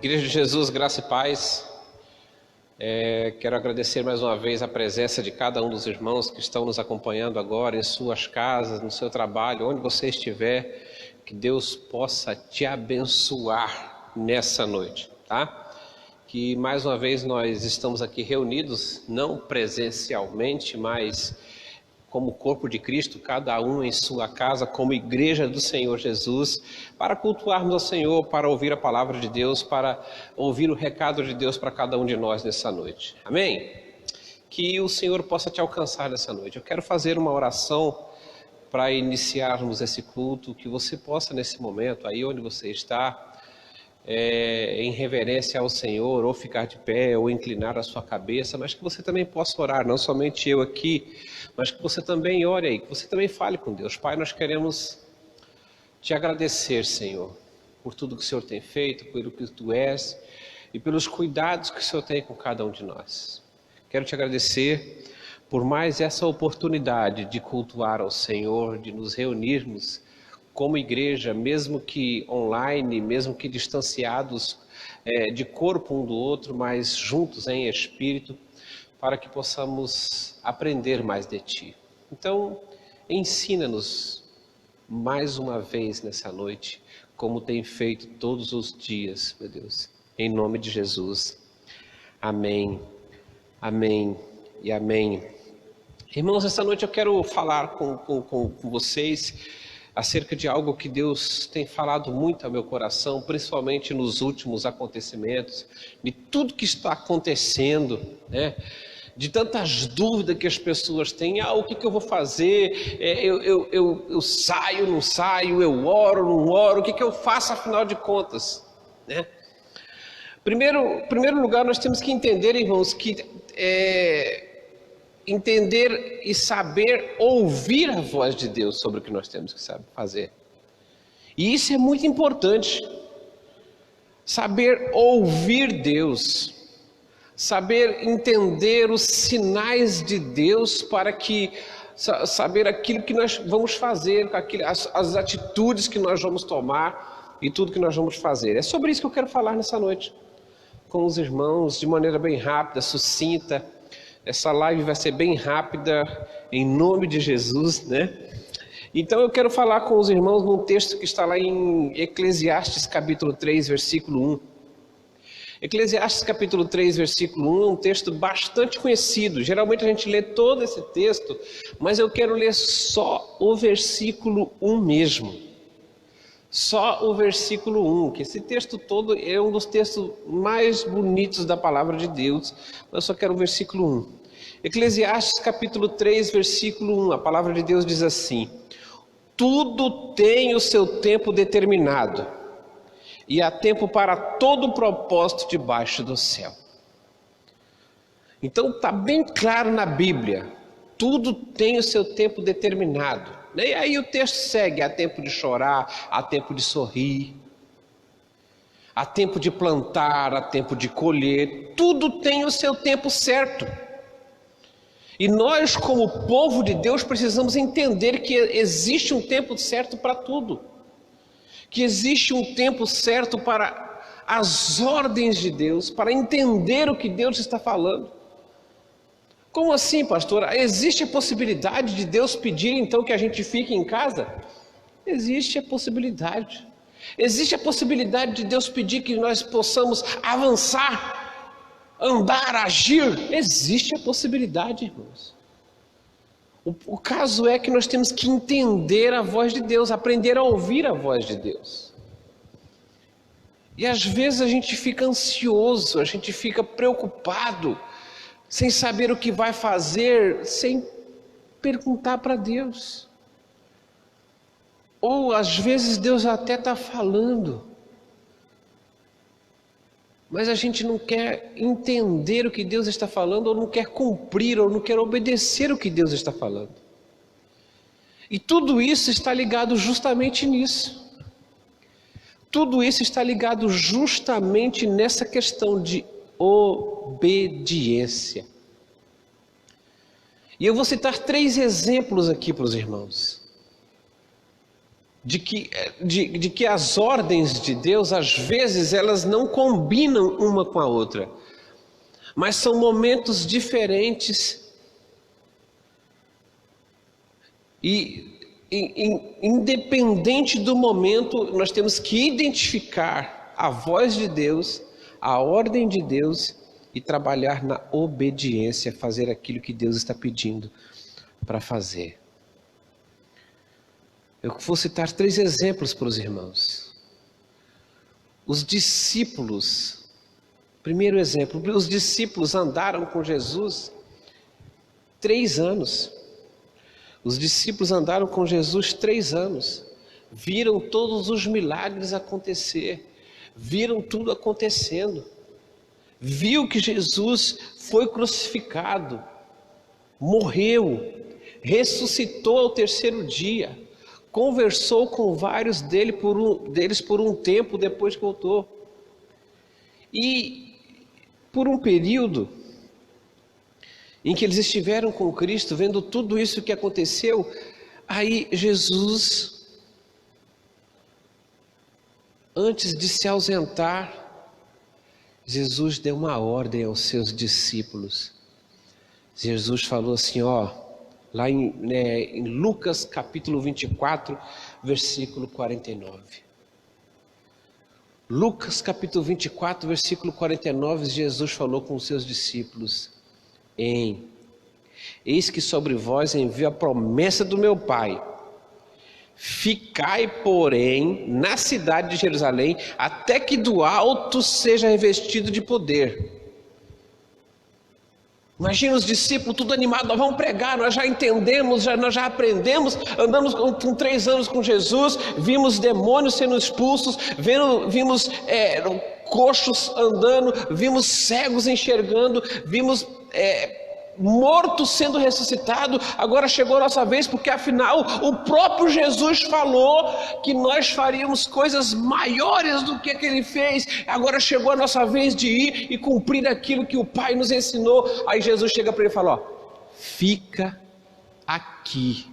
Igreja de Jesus, graça e paz. Quero agradecer mais uma vez a presença de cada um dos irmãos que estão nos acompanhando agora em suas casas, no seu trabalho, onde você estiver. Que Deus possa te abençoar nessa noite, tá? Que mais uma vez nós estamos aqui reunidos, não presencialmente, mas como corpo de Cristo, cada um em sua casa, como igreja do Senhor Jesus, para cultuarmos ao Senhor, para ouvir a palavra de Deus, para ouvir o recado de Deus para cada um de nós nessa noite. Amém? Que o Senhor possa te alcançar nessa noite. Eu quero fazer uma oração para iniciarmos esse culto, que você possa nesse momento, aí onde você está, em reverência ao Senhor, ou ficar de pé, ou inclinar a sua cabeça, mas que você também possa orar, não somente eu aqui, mas que você também ore aí, que você também fale com Deus. Pai, nós queremos te agradecer, Senhor, por tudo que o Senhor tem feito, pelo que Tu és, e pelos cuidados que o Senhor tem com cada um de nós. Quero te agradecer por mais essa oportunidade de cultuar ao Senhor, de nos reunirmos como igreja, mesmo que online, mesmo que distanciados de corpo um do outro, mas juntos em espírito, para que possamos aprender mais de Ti. Então, ensina-nos mais uma vez nessa noite, como tem feito todos os dias, meu Deus, em nome de Jesus. Amém, amém e amém. Irmãos, essa noite eu quero falar com vocês acerca de algo que Deus tem falado muito ao meu coração, principalmente nos últimos acontecimentos, de tudo que está acontecendo, né? De tantas dúvidas que as pessoas têm. O que eu vou fazer? Eu saio, não saio, eu oro, não oro, o que eu faço afinal de contas, né? Primeiro lugar, nós temos que entender, irmãos, que entender e saber ouvir a voz de Deus sobre o que nós temos que fazer. E isso é muito importante. Saber ouvir Deus, saber entender os sinais de Deus para que saber aquilo que nós vamos fazer, as atitudes que nós vamos tomar e tudo que nós vamos fazer. É sobre isso que eu quero falar nessa noite com os irmãos, de maneira bem rápida, sucinta. Essa live vai ser bem rápida, em nome de Jesus, né? Então eu quero falar com os irmãos num texto que está lá em Eclesiastes capítulo 3, versículo 1. Eclesiastes capítulo 3, versículo 1 é um texto bastante conhecido. Geralmente a gente lê todo esse texto, mas eu quero ler só o versículo 1 mesmo. Só o versículo 1, que esse texto todo é um dos textos mais bonitos da palavra de Deus, mas eu só quero o versículo 1. Eclesiastes capítulo 3, versículo 1, a palavra de Deus diz assim: tudo tem o seu tempo determinado, e há tempo para todo propósito debaixo do céu. Então está bem claro na Bíblia, tudo tem o seu tempo determinado. E aí o texto segue: há tempo de chorar, há tempo de sorrir, há tempo de plantar, há tempo de colher, tudo tem o seu tempo certo. E nós, como povo de Deus, precisamos entender que existe um tempo certo para tudo, que existe um tempo certo para as ordens de Deus, para entender o que Deus está falando. Como assim, pastor? Existe a possibilidade de Deus pedir então que a gente fique em casa? Existe a possibilidade. Existe a possibilidade de Deus pedir que nós possamos avançar, andar, agir. Existe a possibilidade, irmãos. O caso é que nós temos que entender a voz de Deus, aprender a ouvir a voz de Deus. E às vezes a gente fica ansioso, a gente fica preocupado, sem saber o que vai fazer, sem perguntar para Deus. Ou às vezes Deus até está falando, mas a gente não quer entender o que Deus está falando, ou não quer cumprir, ou não quer obedecer o que Deus está falando. E tudo isso está ligado justamente nisso. Tudo isso está ligado justamente nessa questão de obediência. E eu vou citar 3 exemplos aqui para os irmãos de que as ordens de Deus, às vezes, elas não combinam uma com a outra, mas são momentos diferentes. E independente do momento, nós temos que identificar a voz de Deus, a ordem de Deus e trabalhar na obediência, fazer aquilo que Deus está pedindo para fazer. Eu vou citar 3 exemplos para os irmãos. Os discípulos, primeiro exemplo, os discípulos andaram com Jesus 3 anos. Os discípulos andaram com Jesus 3 anos, viram todos os milagres acontecer, viram tudo acontecendo, viu que Jesus foi crucificado, morreu, ressuscitou ao 3º dia, conversou com vários deles por um tempo depois que voltou. E por um período em que eles estiveram com Cristo, vendo tudo isso que aconteceu, aí Jesus, antes de se ausentar, Jesus deu uma ordem aos seus discípulos. Jesus falou assim, lá em Lucas capítulo 24, versículo 49. Lucas capítulo 24, versículo 49, Jesus falou com os seus discípulos: eis que sobre vós envio a promessa do meu Pai. Ficai, porém, na cidade de Jerusalém, até que do alto seja revestido de poder. Imagina os discípulos tudo animados, nós vamos pregar, nós já entendemos, nós já aprendemos, andamos com 3 anos com Jesus, vimos demônios sendo expulsos, vimos coxos andando, vimos cegos enxergando, vimos mortos sendo ressuscitados. Agora chegou a nossa vez, porque afinal o próprio Jesus falou que nós faríamos coisas maiores do que ele fez. Agora chegou a nossa vez de ir e cumprir aquilo que o Pai nos ensinou. Aí Jesus chega para ele e fala: fica aqui,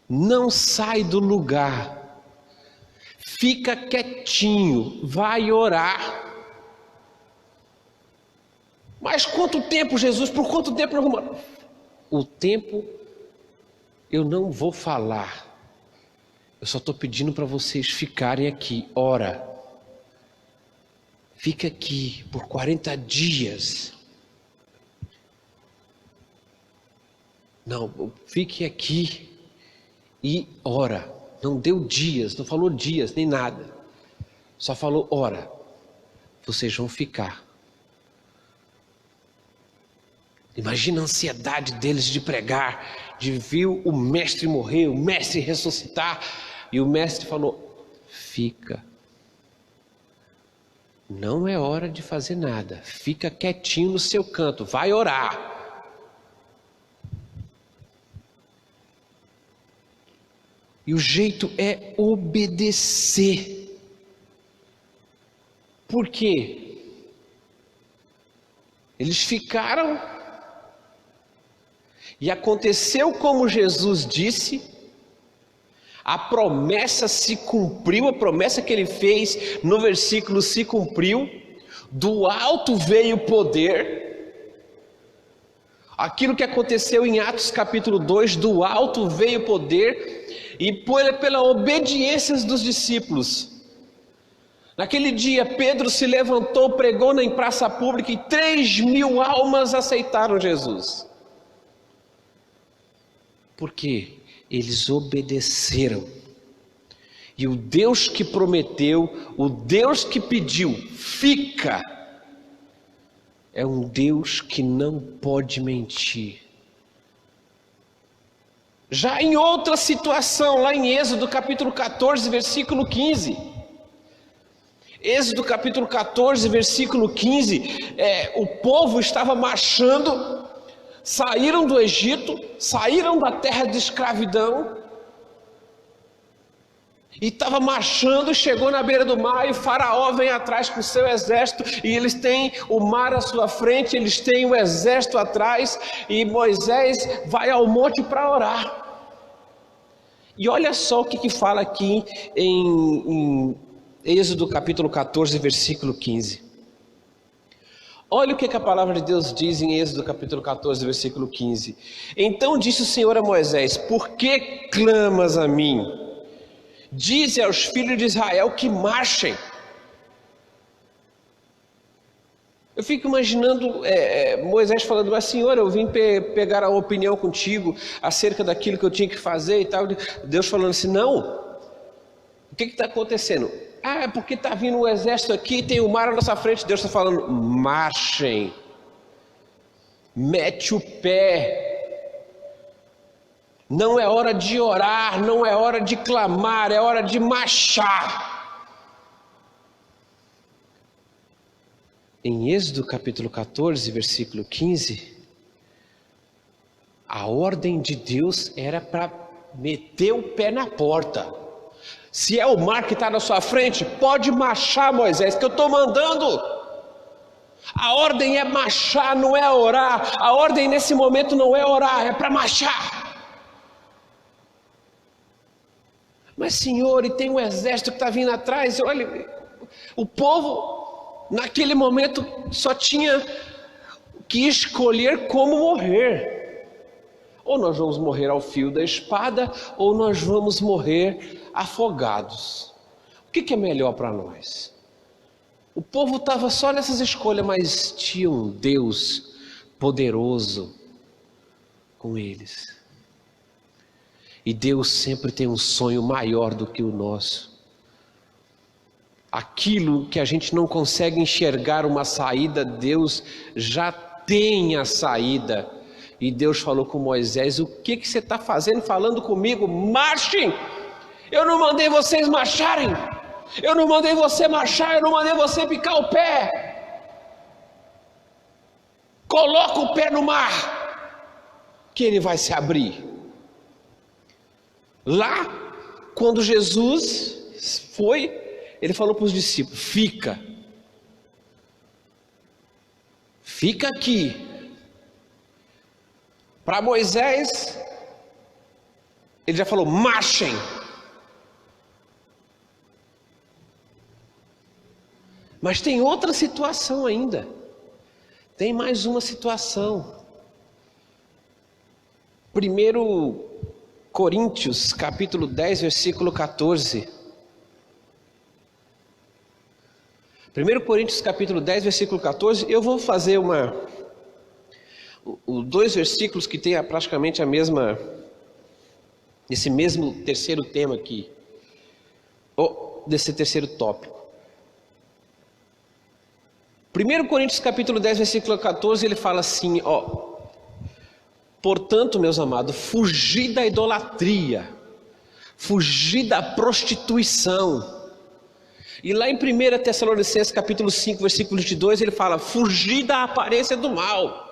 não sai do lugar, fica quietinho, vai orar. Mas quanto tempo, Jesus? Por quanto tempo nós vamos? O tempo eu não vou falar. Eu só estou pedindo para vocês ficarem aqui. Ora, fica aqui por 40 dias. Não, fique aqui e ora. Não deu dias, não falou dias nem nada. Só falou ora. Vocês vão ficar. Imagina a ansiedade deles de pregar, de ver o mestre morrer, o mestre ressuscitar. E o mestre falou: fica. Não é hora de fazer nada. Fica quietinho no seu canto, vai orar. E o jeito é obedecer. Por quê? Eles ficaram. E aconteceu como Jesus disse, a promessa se cumpriu, a promessa que ele fez no versículo se cumpriu, do alto veio poder. Aquilo que aconteceu em Atos capítulo 2, do alto veio poder, e pela obediência dos discípulos. Naquele dia Pedro se levantou, pregou em praça pública e 3.000 almas aceitaram Jesus. Porque eles obedeceram. E o Deus que prometeu, o Deus que pediu, fica, é um Deus que não pode mentir. Já em outra situação, lá em Êxodo capítulo 14, versículo 15. Êxodo capítulo 14, versículo 15, o povo estava marchando, saíram do Egito, saíram da terra de escravidão, e estava marchando, chegou na beira do mar, e Faraó vem atrás com o seu exército, e eles têm o mar à sua frente, eles têm o exército atrás, e Moisés vai ao monte para orar. E olha só o que fala aqui em Êxodo capítulo 14, versículo 15. Olha o que a palavra de Deus diz em Êxodo capítulo 14, versículo 15. Então disse o Senhor a Moisés: por que clamas a mim? Dize aos filhos de Israel que marchem. Eu fico imaginando Moisés falando: mas Senhor, eu vim pegar a opinião contigo acerca daquilo que eu tinha que fazer e tal. Deus falando assim: não, o que está acontecendo? É porque está vindo um exército aqui, tem o mar à nossa frente. Deus está falando: marchem, mete o pé. Não é hora de orar, não é hora de clamar, é hora de marchar. Em Êxodo capítulo 14, versículo 15, a ordem de Deus era para meter o pé na porta. Se é o mar que está na sua frente, pode marchar, Moisés, que eu estou mandando. A ordem é marchar, não é orar. A ordem nesse momento não é orar, é para marchar. Mas Senhor, e tem um exército que está vindo atrás. Olha, o povo naquele momento só tinha que escolher como morrer. Ou nós vamos morrer ao fio da espada, ou nós vamos morrer afogados. O que é melhor para nós? O povo estava só nessas escolhas, mas tinha um Deus poderoso com eles. E Deus sempre tem um sonho maior do que o nosso. Aquilo que a gente não consegue enxergar uma saída, Deus já tem a saída. E Deus falou com Moisés: o que você está fazendo falando comigo? Marchem! Eu não mandei vocês marcharem. Eu não mandei você marchar, eu não mandei você picar o pé. Coloca o pé no mar, que ele vai se abrir. Lá, quando Jesus foi, ele falou para os discípulos: fica aqui. Para Moisés, ele já falou: marchem. Mas tem outra situação ainda. Tem mais uma situação. 1 Coríntios capítulo 10, versículo 14. 1 Coríntios capítulo 10, versículo 14. Eu vou fazer dois versículos que tem praticamente esse mesmo terceiro tema aqui, desse terceiro tópico. 1 Coríntios capítulo 10, versículo 14, ele fala assim: portanto, meus amados, fugi da idolatria, fugi da prostituição. E lá em 1 Tessalonicenses capítulo 5, versículo 22, ele fala: fugi da aparência do mal.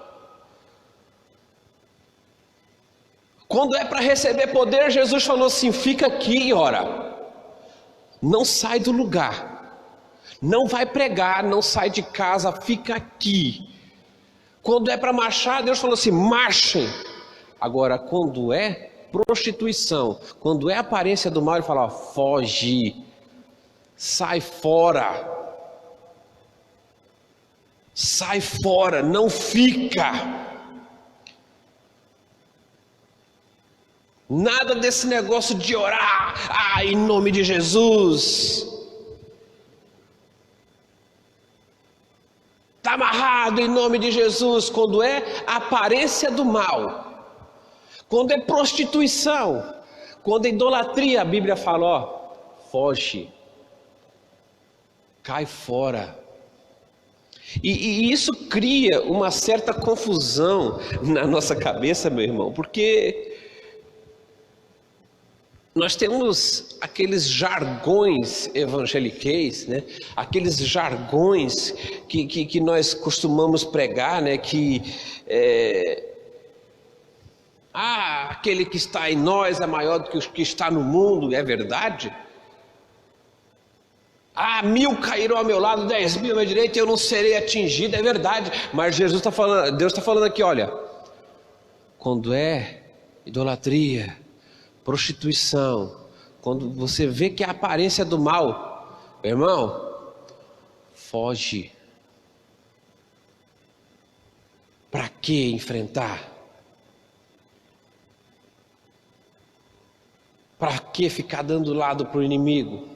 Quando é para receber poder, Jesus falou assim: fica aqui e ora. Não sai do lugar. Não vai pregar, não sai de casa, fica aqui. Quando é para marchar, Deus falou assim: marchem. Agora, quando é prostituição, quando é aparência do mal, ele fala: foge, sai fora. Sai fora, não fica. Nada desse negócio de orar, em nome de Jesus. Está amarrado em nome de Jesus. Quando é aparência do mal, quando é prostituição, quando é idolatria, a Bíblia fala: foge, cai fora. E isso cria uma certa confusão na nossa cabeça, meu irmão, porque nós temos aqueles jargões evangeliqueis, né? Aqueles jargões que nós costumamos pregar, né? Aquele que está em nós é maior do que o que está no mundo, é verdade? 1000 cairão ao meu lado, 10.000 à minha direita, eu não serei atingido, é verdade. Mas Deus está falando aqui: olha, quando é idolatria, prostituição, quando você vê que a aparência do mal, meu irmão, foge. Para que enfrentar? Para que ficar dando lado para o inimigo?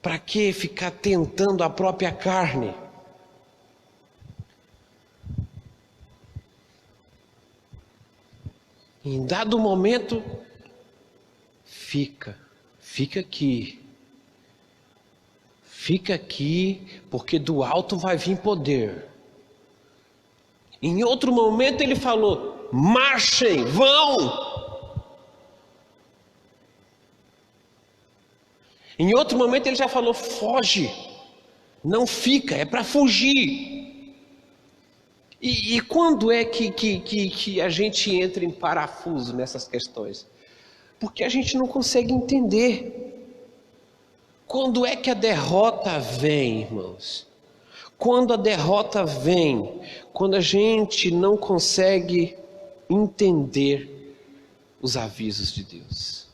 Para que ficar tentando a própria carne? Em dado momento, fica aqui. Fica aqui, porque do alto vai vir poder. Em outro momento ele falou: marchem, vão. Em outro momento ele já falou: foge. Não fica, é para fugir. E quando é que a gente entra em parafuso nessas questões? Porque a gente não consegue entender. Quando é que a derrota vem, irmãos? Quando a derrota vem, quando a gente não consegue entender os avisos de Deus.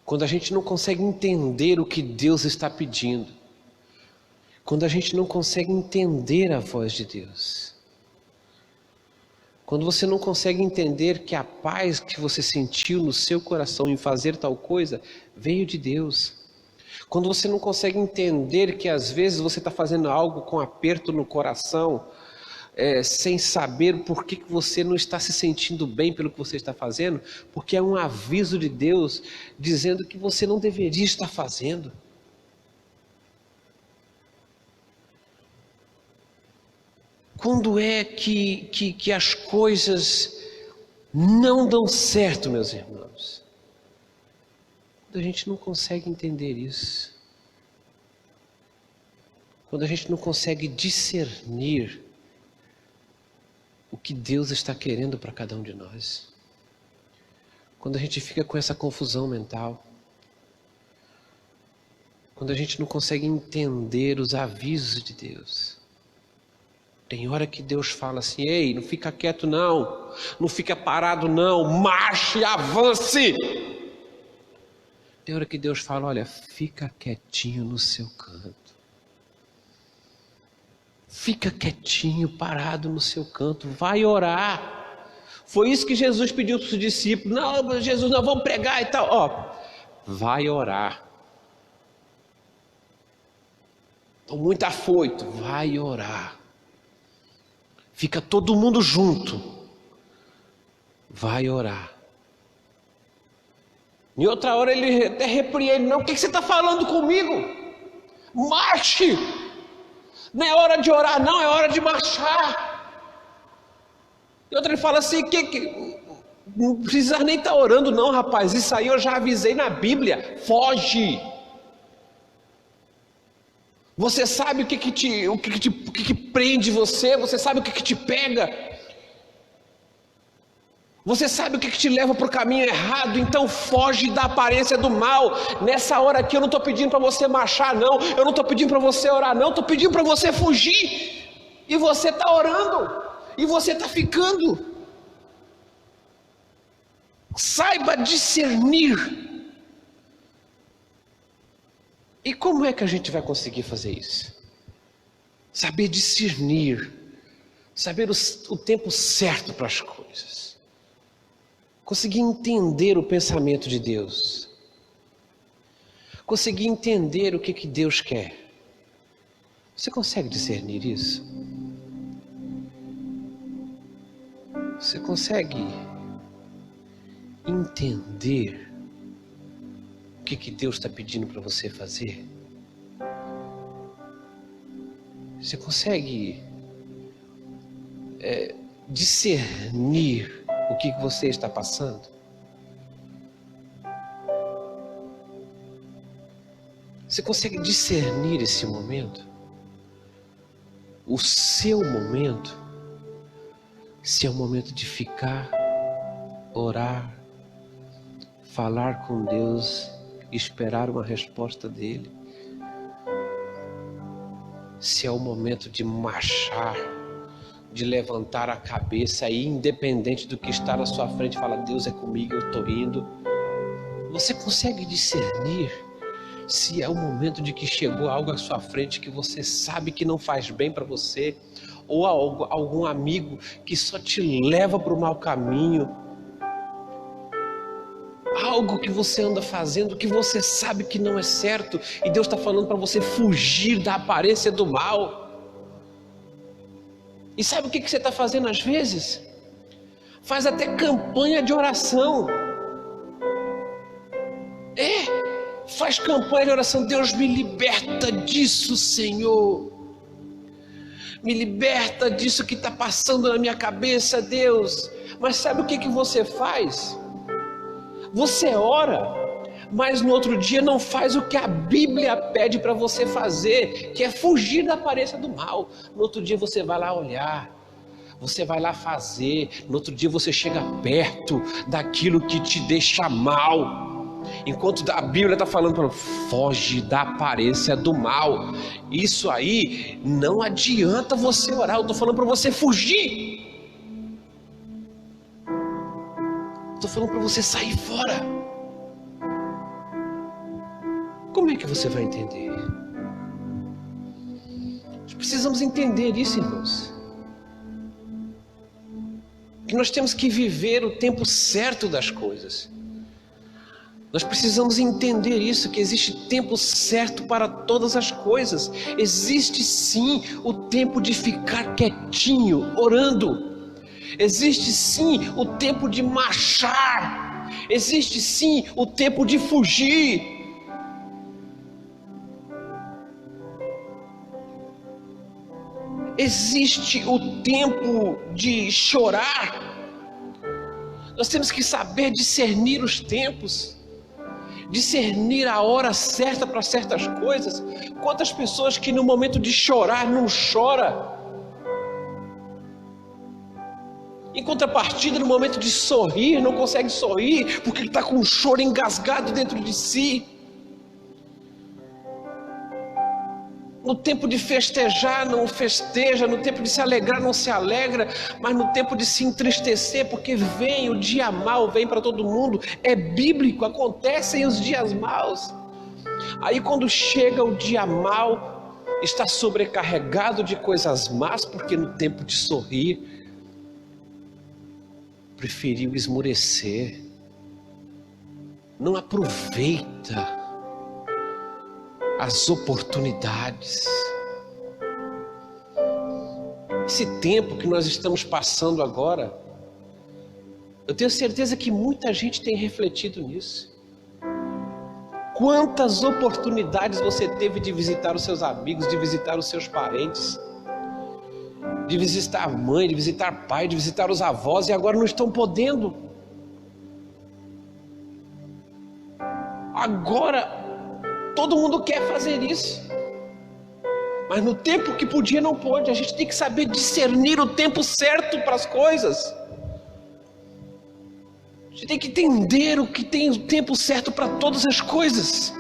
Quando a gente não consegue entender o que Deus está pedindo. Quando a gente não consegue entender a voz de Deus. Quando você não consegue entender que a paz que você sentiu no seu coração em fazer tal coisa, veio de Deus. Quando você não consegue entender que às vezes você está fazendo algo com aperto no coração, sem saber por que você não está se sentindo bem pelo que você está fazendo, porque é um aviso de Deus dizendo que você não deveria estar fazendo. Quando é que as coisas não dão certo, meus irmãos? Quando a gente não consegue entender isso. Quando a gente não consegue discernir o que Deus está querendo para cada um de nós. Quando a gente fica com essa confusão mental. Quando a gente não consegue entender os avisos de Deus. Tem hora que Deus fala assim: ei, não fica quieto não, não fica parado não, marche, avance. Tem hora que Deus fala: olha, fica quietinho no seu canto. Fica quietinho, parado no seu canto, vai orar. Foi isso que Jesus pediu para os discípulos. Não, Jesus, nós vamos pregar e tal. Ó, vai orar. Estou muito afoito, vai orar. Fica todo mundo junto. Vai orar. Em outra hora ele até repreende: não, o que você está falando comigo? Marche! Não é hora de orar não, é hora de marchar. E outra ele fala assim: não precisa nem estar orando não, rapaz, isso aí eu já avisei na Bíblia, foge. Você sabe o que prende você, você sabe o que te pega. Você sabe o que te leva para o caminho errado, então foge da aparência do mal. Nessa hora aqui eu não estou pedindo para você marchar não, eu não estou pedindo para você orar não, estou pedindo para você fugir. E você está orando, e você está ficando. Saiba discernir. E como é que a gente vai conseguir fazer isso? Saber discernir, saber o tempo certo para as coisas. Conseguir entender o pensamento de Deus. Conseguir entender o que Deus quer. Você consegue discernir isso? Você consegue entender o que Deus está pedindo para você fazer? Você consegue discernir o que você está passando? Você consegue discernir esse momento? O seu momento? Se é o momento de ficar, orar, falar com Deus, esperar uma resposta dele. Se é o momento de marchar, de levantar a cabeça e, independente do que está na sua frente, falar: Deus é comigo, eu estou indo. Você consegue discernir se é o momento de que chegou algo à sua frente que você sabe que não faz bem para você, ou algum amigo que só te leva para o mau caminho, algo que você anda fazendo que você sabe que não é certo, e Deus está falando para você fugir da aparência do mal. E sabe o que você está fazendo às vezes? Faz até campanha de oração. Faz campanha de oração: Deus, me liberta disso, Senhor. Me liberta disso que está passando na minha cabeça, Deus. Mas sabe o que você faz? Você ora, mas no outro dia não faz o que a Bíblia pede para você fazer, que é fugir da aparência do mal. No outro dia você vai lá olhar, você vai lá fazer. No outro dia você chega perto daquilo que te deixa mal. Enquanto a Bíblia está falando, foge da aparência do mal. Isso aí não adianta você orar, eu estou falando para você fugir. Estou falando para você sair fora. Como é que você vai entender? Nós precisamos entender isso, irmãos. Que nós temos que viver o tempo certo das coisas. Nós precisamos entender isso, que existe tempo certo para todas as coisas. Existe sim o tempo de ficar quietinho, orando. Existe sim o tempo de marchar. Existe sim o tempo de fugir. Existe o tempo de chorar. Nós temos que saber discernir os tempos, discernir a hora certa para certas coisas. Quantas pessoas que no momento de chorar não choram, em contrapartida no momento de sorrir não consegue sorrir porque ele está com um choro engasgado dentro de si. No tempo de festejar não festeja, no tempo de se alegrar não se alegra, mas no tempo de se entristecer, porque vem o dia mau, vem para todo mundo. É bíblico, acontecem os dias maus. Aí quando chega o dia mau, está sobrecarregado de coisas más, porque no tempo de sorrir preferiu esmorecer, não aproveita as oportunidades. Esse tempo que nós estamos passando agora, eu tenho certeza que muita gente tem refletido nisso. Quantas oportunidades você teve de visitar os seus amigos, de visitar os seus parentes, de visitar a mãe, de visitar o pai, de visitar os avós, e agora não estão podendo. Agora todo mundo quer fazer isso, mas no tempo que podia não pôde. A gente tem que saber discernir o tempo certo para as coisas. A gente tem que entender o que tem o tempo certo para todas as coisas.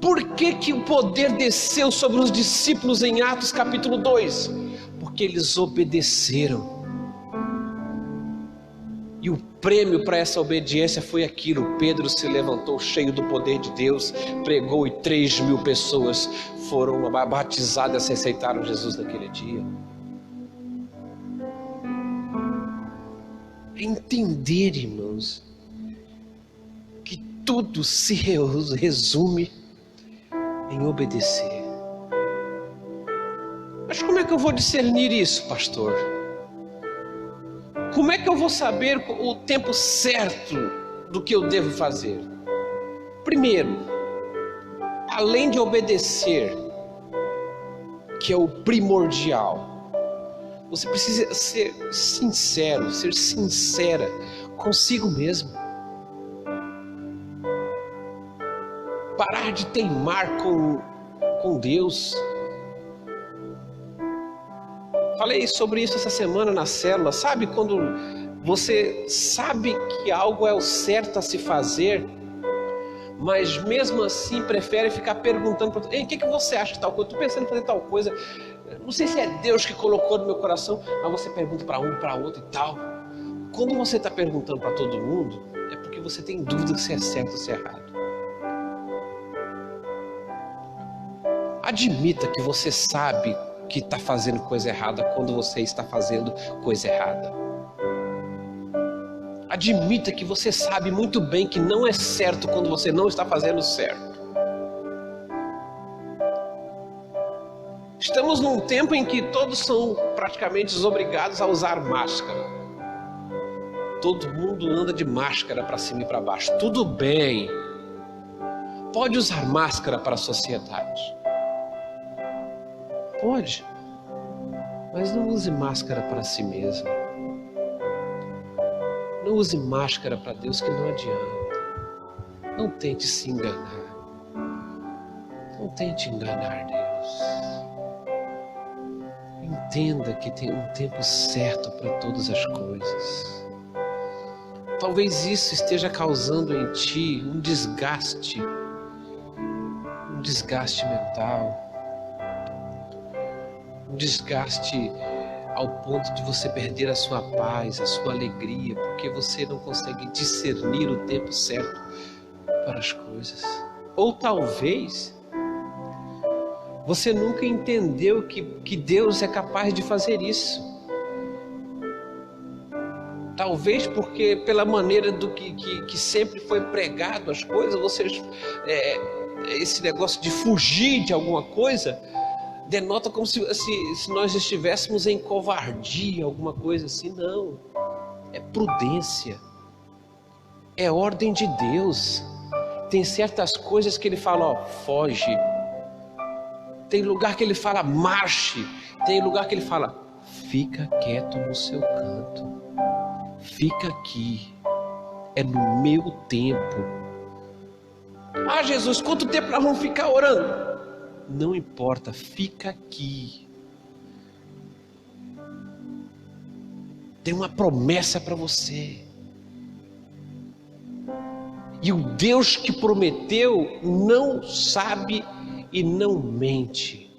Por que o poder desceu sobre os discípulos em Atos capítulo 2? Porque eles obedeceram. E o prêmio para essa obediência foi aquilo: Pedro se levantou cheio do poder de Deus, pregou e 3.000 pessoas foram batizadas e aceitaram Jesus naquele dia. É entender, irmãos, que tudo se resume em obedecer. Mas como é que eu vou discernir isso, pastor? Como é que eu vou saber o tempo certo do que eu devo fazer? Primeiro, além de obedecer, que é o primordial, você precisa ser sincero, ser sincera consigo mesmo. Parar de teimar com Deus. Falei sobre isso essa semana na célula. Sabe quando você sabe que algo é o certo a se fazer, mas mesmo assim prefere ficar perguntando para o que você acha de tal coisa? Estou pensando em fazer tal coisa. Não sei se é Deus que colocou no meu coração, mas você pergunta para um, para outro e tal. Quando você está perguntando para todo mundo, é porque você tem dúvida se é certo ou se é errado. Admita que você sabe que está fazendo coisa errada quando você está fazendo coisa errada. Admita que você sabe muito bem que não é certo quando você não está fazendo certo. Estamos num tempo em que todos são praticamente obrigados a usar máscara. Todo mundo anda de máscara para cima e para baixo. Tudo bem. Pode usar máscara para a sociedade. Pode. Mas não use máscara para si mesmo. Não use máscara para Deus, que não adianta. Não tente se enganar. Não tente enganar Deus. Entenda que tem um tempo certo para todas as coisas. Talvez isso esteja causando em ti um desgaste mental, um desgaste ao ponto de você perder a sua paz, a sua alegria, porque você não consegue discernir o tempo certo para as coisas. Ou talvez você nunca entendeu que Deus é capaz de fazer isso. Talvez porque pela maneira do que sempre foi pregado as coisas, esse negócio de fugir de alguma coisa denota como se nós estivéssemos em covardia, alguma coisa assim. Não, é prudência, é ordem de Deus. Tem certas coisas que Ele fala, ó, foge. Tem lugar que Ele fala, marche. Tem lugar que Ele fala, fica quieto no seu canto. Fica aqui. É no meu tempo. Ah, Jesus, quanto tempo nós vamos ficar orando? Não importa, fica aqui. Tem uma promessa para você. E o Deus que prometeu não sabe e não mente.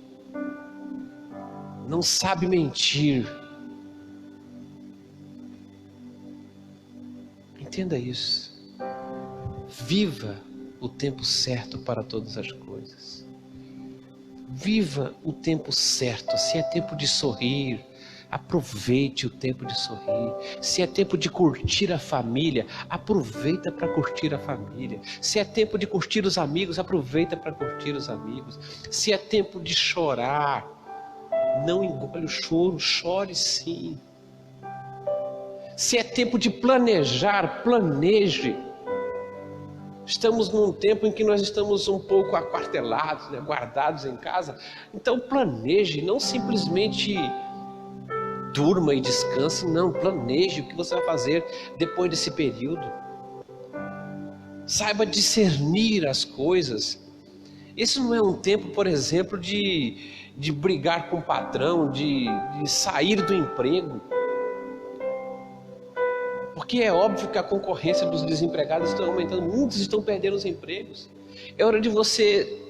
Não sabe mentir. Entenda isso. Viva o tempo certo para todas as coisas. Viva o tempo certo. Se é tempo de sorrir, aproveite o tempo de sorrir. Se é tempo de curtir a família, aproveita para curtir a família. Se é tempo de curtir os amigos, aproveita para curtir os amigos. Se é tempo de chorar, não engole o choro, chore sim. Se é tempo de planejar, planeje. Estamos num tempo em que nós estamos um pouco aquartelados, né, guardados em casa. Então planeje, não simplesmente durma e descanse, não. Planeje o que você vai fazer depois desse período. Saiba discernir as coisas. Esse não é um tempo, por exemplo, de brigar com o patrão, de sair do emprego. Porque é óbvio que a concorrência dos desempregados está aumentando, muitos estão perdendo os empregos. É hora de você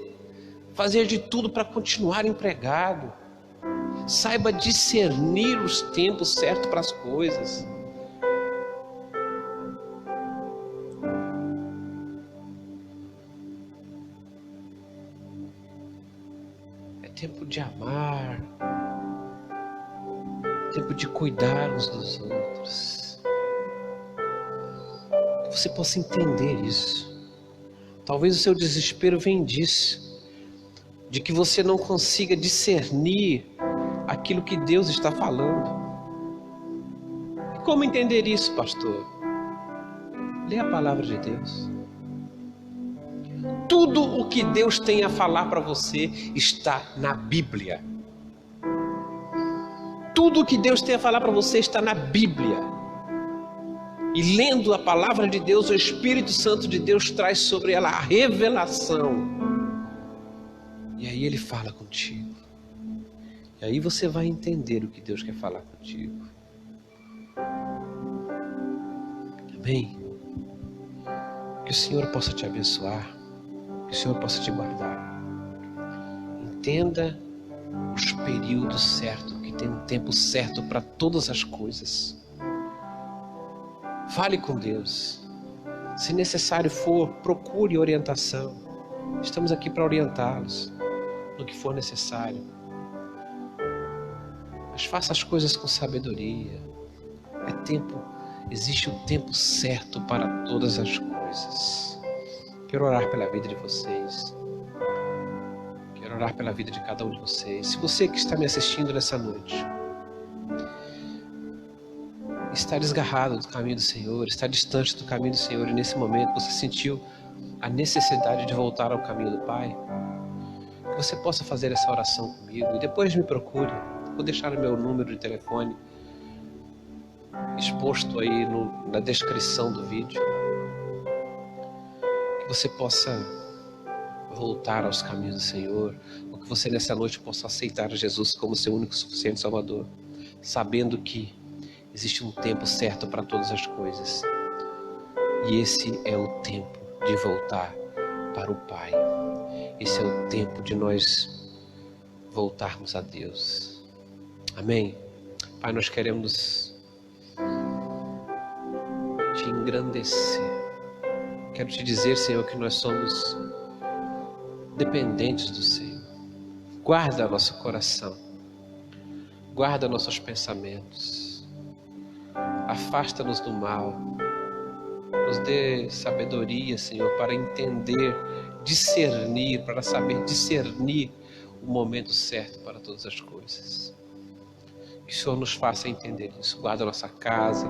fazer de tudo para continuar empregado. Saiba discernir os tempos certos para as coisas. É tempo de amar, tempo de cuidar uns dos outros. Que você possa entender isso. Talvez o seu desespero venha disso, de que você não consiga discernir aquilo que Deus está falando. E como entender isso, pastor? Lê a palavra de Deus. Tudo o que Deus tem a falar para você está na Bíblia. Tudo o que Deus tem a falar para você está na Bíblia. E lendo a palavra de Deus, o Espírito Santo de Deus traz sobre ela a revelação. E aí Ele fala contigo. E aí você vai entender o que Deus quer falar contigo. Amém? Que o Senhor possa te abençoar. Que o Senhor possa te guardar. Entenda os períodos certos, que tem um tempo certo para todas as coisas. Fale com Deus. Se necessário for, procure orientação. Estamos aqui para orientá-los no que for necessário. Mas faça as coisas com sabedoria. Existe um tempo certo para todas as coisas. Quero orar pela vida de vocês. Quero orar pela vida de cada um de vocês. Se você que está me assistindo nessa noite está desgarrado do caminho do Senhor, está distante do caminho do Senhor, e nesse momento você sentiu a necessidade de voltar ao caminho do Pai, que você possa fazer essa oração comigo e depois me procure. Vou deixar o meu número de telefone exposto aí na descrição do vídeo, que você possa voltar aos caminhos do Senhor, ou que você nessa noite possa aceitar Jesus como seu único e suficiente Salvador, sabendo que existe um tempo certo para todas as coisas, e esse é o tempo de voltar para o Pai. Esse é o tempo de nós voltarmos a Deus. Amém? Pai, nós queremos te engrandecer. Quero te dizer, Senhor, que nós somos dependentes do Senhor. Guarda nosso coração, guarda nossos pensamentos, afasta-nos do mal, nos dê sabedoria, Senhor, para entender, discernir, para saber discernir o momento certo para todas as coisas. Que o Senhor nos faça entender isso. Guarda nossa casa,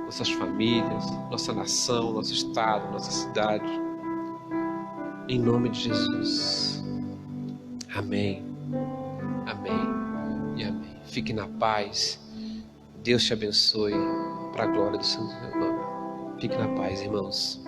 nossas famílias, nossa nação, nosso estado, nossa cidade. Em nome de Jesus. Amém. Amém e amém. Fique na paz. Deus te abençoe para a glória do Santo nome. Fique na paz, irmãos.